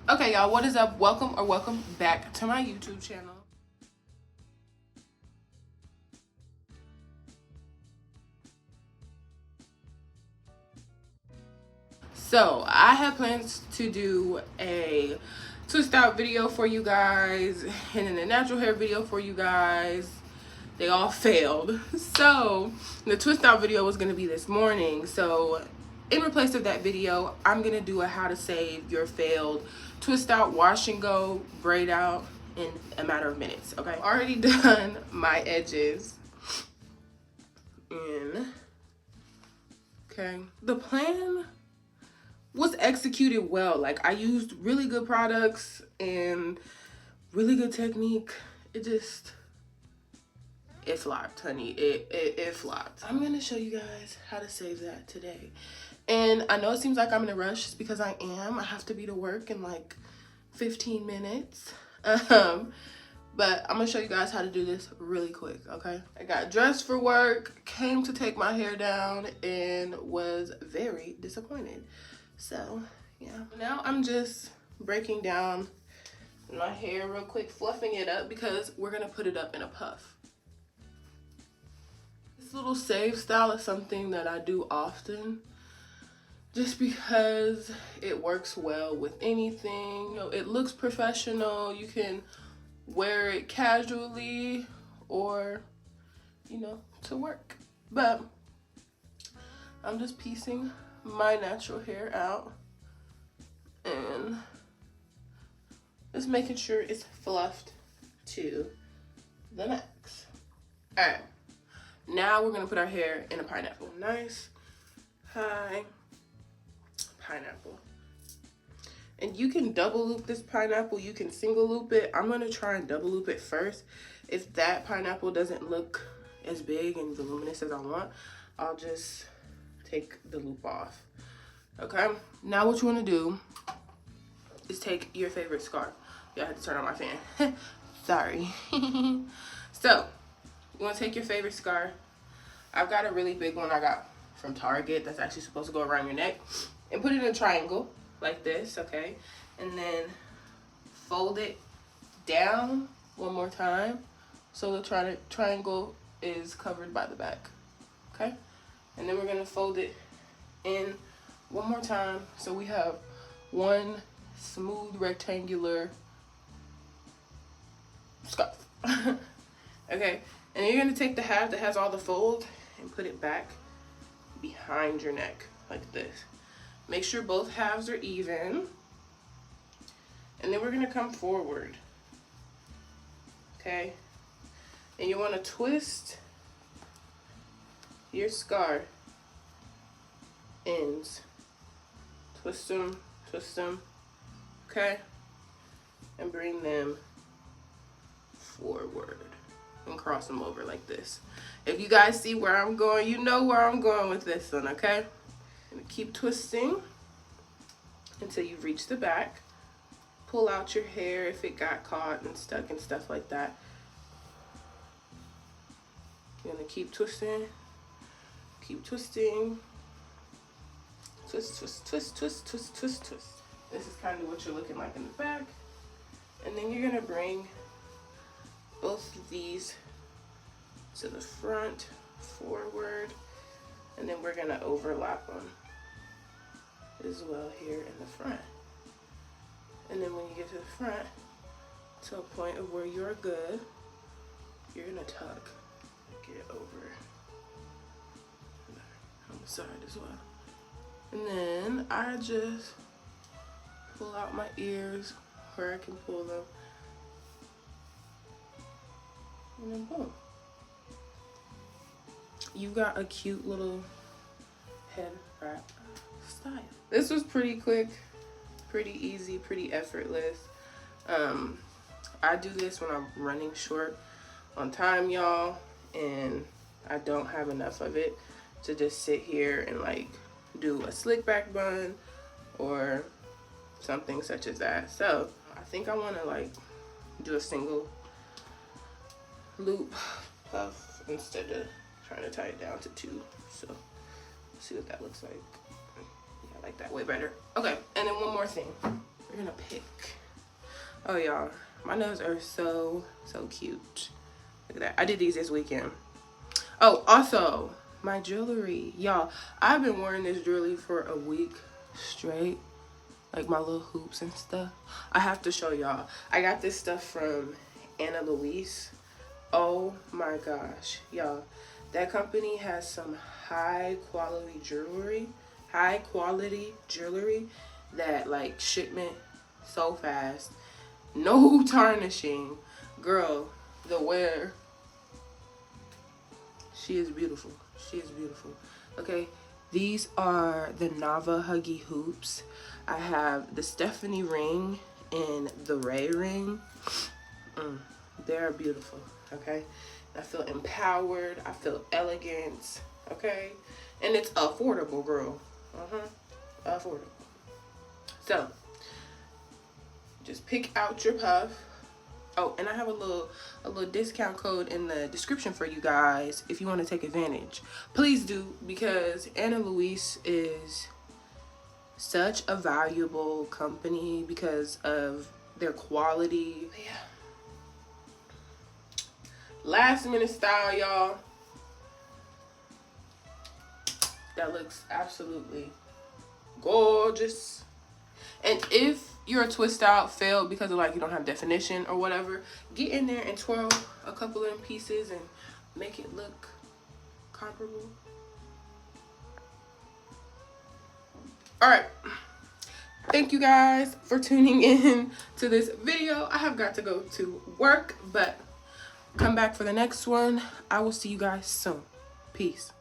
Okay, y'all, what is up? Welcome back to my YouTube channel. So I had plans to do a twist out video for you guys and then a natural hair video for you guys. They all failed. So the twist out video was going to be this morning. So in replace of that video, I'm going to do a how to save your failed twist out, wash and go, braid out in a matter of minutes. Okay, I've already done my edges. Okay, the plan was executed well. Like, I used really good products and really good technique. It flopped, honey. It flopped. I'm gonna show you guys how to save that today. And I know it seems like I'm in a rush, just because I am. I have to be to work in like 15 minutes. But I'm gonna show you guys how to do this really quick, okay? I got dressed for work, came to take my hair down, and was very disappointed. So, yeah. Now I'm just breaking down my hair real quick, fluffing it up, because we're gonna put it up in a puff. This little save style is something that I do often, just because it works well with anything. You know, it looks professional. You can wear it casually or, you know, to work. But I'm just piecing my natural hair out and just making sure it's fluffed to the max. All right, now we're gonna put our hair in a pineapple. Nice high pineapple. And you can double loop this pineapple, you can single loop it. I'm gonna try and double loop it first. If that pineapple doesn't look as big and voluminous as I want, I'll just take the loop off. Okay, now what you want to do is take your favorite scarf. Yeah, I had to turn on my fan. Sorry. So you want to take your favorite scarf. I've got a really big one I got from Target that's actually supposed to go around your neck, and put it in a triangle like this, okay? And then fold it down one more time so the triangle is covered by the back, okay? And then we're gonna fold it in one more time so we have one smooth rectangular scarf. Okay, and you're gonna take the half that has all the fold and put it back behind your neck like this. Make sure both halves are even, and then we're gonna come forward, okay? And you wanna twist your scarf ends. Twist them, okay? And bring them forward and cross them over like this. If you guys see where I'm going, you know where I'm going with this one, okay? And keep twisting until you reach the back. Pull out your hair if it got caught and stuck and stuff like that. You're gonna keep twisting, twist. This is kind of what you're looking like in the back. And then you're gonna bring both of these to the front, forward, and then we're gonna overlap them as well here in the front. And then when you get to the front, to a point of where you're good, you're gonna tuck, get over on the side as well. And then I just pull out my ears where I can pull them, and then boom. You got a cute little head wrap style. This was pretty quick, pretty easy, pretty effortless. I do this when I'm running short on time, y'all, and I don't have enough of it to just sit here and like do a slick back bun or something such as that. So I think I want to like do a single loop puff instead of trying to tie it down to two. So see what that looks like. Yeah, I like that way better. Okay, and then one more thing. We're gonna pick. Oh, y'all, my nails are so cute. Look at that. I did these this weekend. Oh, also, my jewelry. Y'all, I've been wearing this jewelry for a week straight. Like my little hoops and stuff. I have to show y'all. I got this stuff from Luisa. Oh my gosh, y'all. That company has some high quality jewelry. That like shipment so fast. No tarnishing. Girl, the wear. She is beautiful. She is beautiful. Okay, these are the Nava Huggy hoops. I have the Stephanie ring and the Ray ring. They're beautiful. Okay, I feel empowered. I feel elegant. Okay, and it's affordable, girl. Affordable. So just pick out your puff. Oh, and I have a little discount code in the description for you guys if you want to take advantage. Please do, because Luisa is such a valuable company because of their quality. Yeah. Last minute style, y'all. That looks absolutely gorgeous. And if your twist out failed because of like you don't have definition or whatever, get in there and twirl a couple of them pieces and make it look comparable. All right, thank you guys for tuning in to this video. I have got to go to work, but come back for the next one. I will see you guys soon. Peace.